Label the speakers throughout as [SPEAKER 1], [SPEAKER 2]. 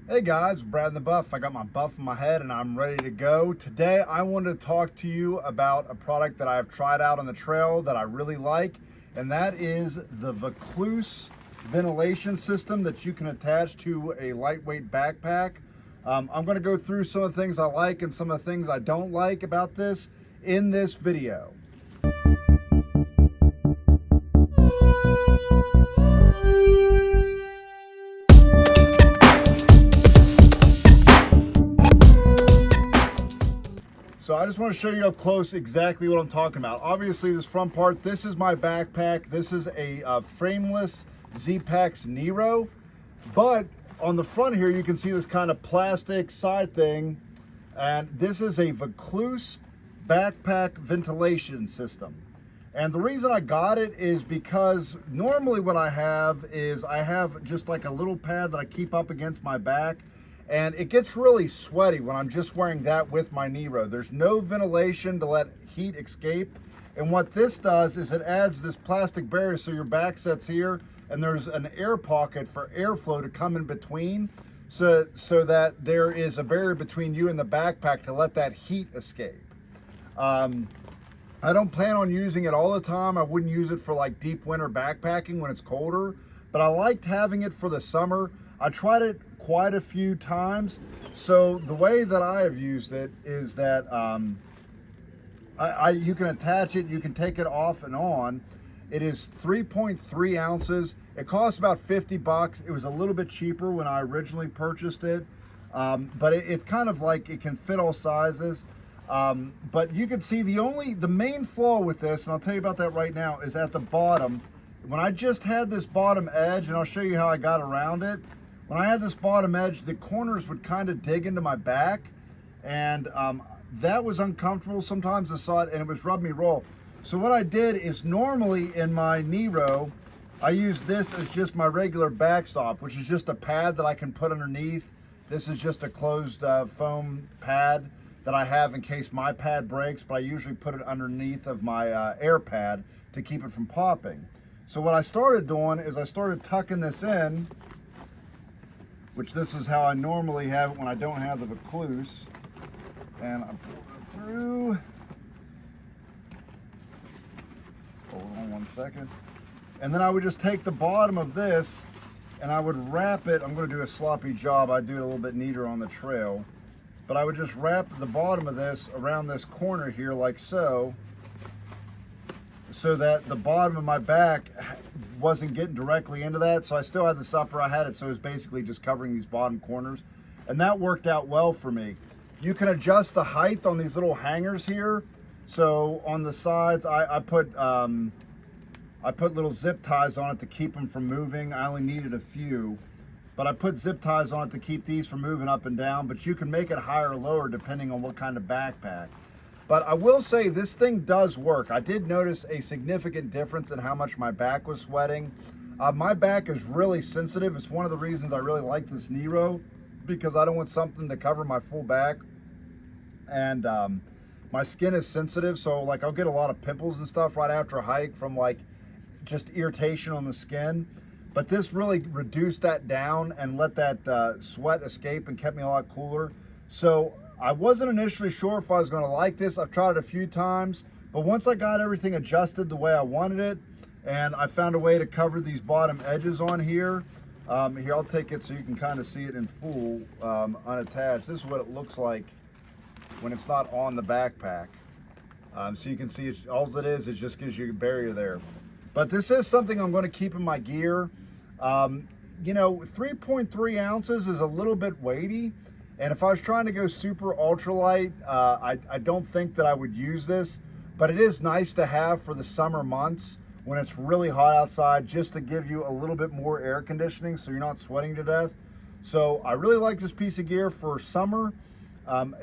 [SPEAKER 1] Hey guys, Brad and the Buff. I got my buff in my head and I'm ready to go. Today I wanted to talk to you about a product that I've tried out on the trail that I really like, and that is the Vaucluse ventilation system that you can attach to a lightweight backpack. I'm going to go through some of the things I like and some of the things I don't like about this in this video. So I just want to show you up close exactly what I'm talking about. Obviously this front part, this is my backpack. This is a frameless Z-Pax Nero, but on the front here you can see this kind of plastic side thing, and this is a Vaucluse backpack ventilation system. And the reason I got it is because normally what I have is I have just like a little pad that I keep up against my back, and it gets really sweaty when I'm just wearing that with my Nero. There's no ventilation to let heat escape. And what this does is it adds this plastic barrier so your back sits here and there's an air pocket for airflow to come in between, so that there is a barrier between you and the backpack to let that heat escape. I don't plan on using it all the time. I wouldn't use it for like deep winter backpacking when it's colder, but I liked having it for the summer. I tried it quite a few times. So the way that I have used it is that you can attach it, you can take it off and on. It is 3.3 ounces. It costs about 50 bucks. It was a little bit cheaper when I originally purchased it, but it's kind of like it can fit all sizes. But you can see the main flaw with this, and I'll tell you about that right now, is at the bottom. When I just had this bottom edge, and I'll show you how I got around it. When I had this bottom edge, the corners would kind of dig into my back, and that was uncomfortable. Sometimes I saw it and it was rubbing me raw. So what I did is normally in my Nero, I use this as just my regular backstop, which is just a pad that I can put underneath. This is just a closed foam pad that I have in case my pad breaks, but I usually put it underneath of my air pad to keep it from popping. So what I started doing is I started tucking this in, which this is how I normally have it when I don't have the Vaucluse. And I pull it through. Hold on one second. And then I would just take the bottom of this and I would wrap it. I'm gonna do a sloppy job. I do it a little bit neater on the trail. But I would just wrap the bottom of this around this corner here like so that the bottom of my back wasn't getting directly into that. So I still had this upper, I had it, so it was basically just covering these bottom corners. And that worked out well for me. You can adjust the height on these little hangers here. So on the sides, I put little zip ties on it to keep them from moving. I only needed a few, but I put zip ties on it to keep these from moving up and down, but you can make it higher or lower depending on what kind of backpack. But I will say this thing does work. I did notice a significant difference in how much my back was sweating. My back is really sensitive. It's one of the reasons I really like this Nero, because I don't want something to cover my full back. And my skin is sensitive, so like I'll get a lot of pimples and stuff right after a hike from like just irritation on the skin. But this really reduced that down and let that sweat escape and kept me a lot cooler. So I wasn't initially sure if I was gonna like this. I've tried it a few times, but once I got everything adjusted the way I wanted it, and I found a way to cover these bottom edges on here. Here, I'll take it so you can kind of see it in full, unattached. This is what it looks like when it's not on the backpack. So you can see all it is just gives you a barrier there. But this is something I'm gonna keep in my gear. You know, 3.3 ounces is a little bit weighty. And if I was trying to go super ultralight, I don't think that I would use this, but it is nice to have for the summer months when it's really hot outside, just to give you a little bit more air conditioning so you're not sweating to death. So I really like this piece of gear for summer.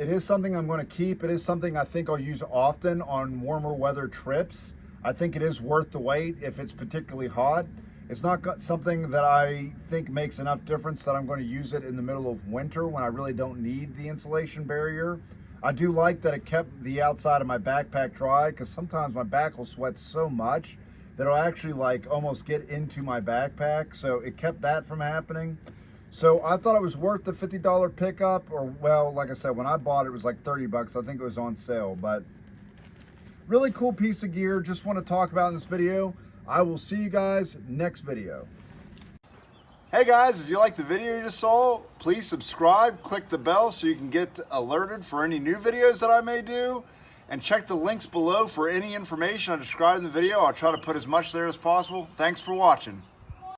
[SPEAKER 1] It is something I'm going to keep. It is something I think I'll use often on warmer weather trips. I think it is worth the wait if it's particularly hot. It's not something that I think makes enough difference that I'm going to use it in the middle of winter when I really don't need the insulation barrier. I do like that it kept the outside of my backpack dry, because sometimes my back will sweat so much that it'll actually like almost get into my backpack. So it kept that from happening. So I thought it was worth the $50 pickup, or well, like I said, when I bought it, it was like 30 bucks. I think it was on sale, but really cool piece of gear. Just want to talk about in this video. I will see you guys next video. Hey guys, if you like the video you just saw, please subscribe, click the bell so you can get alerted for any new videos that I may do, and check the links below for any information I described in the video. I'll try to put as much there as possible. Thanks for watching.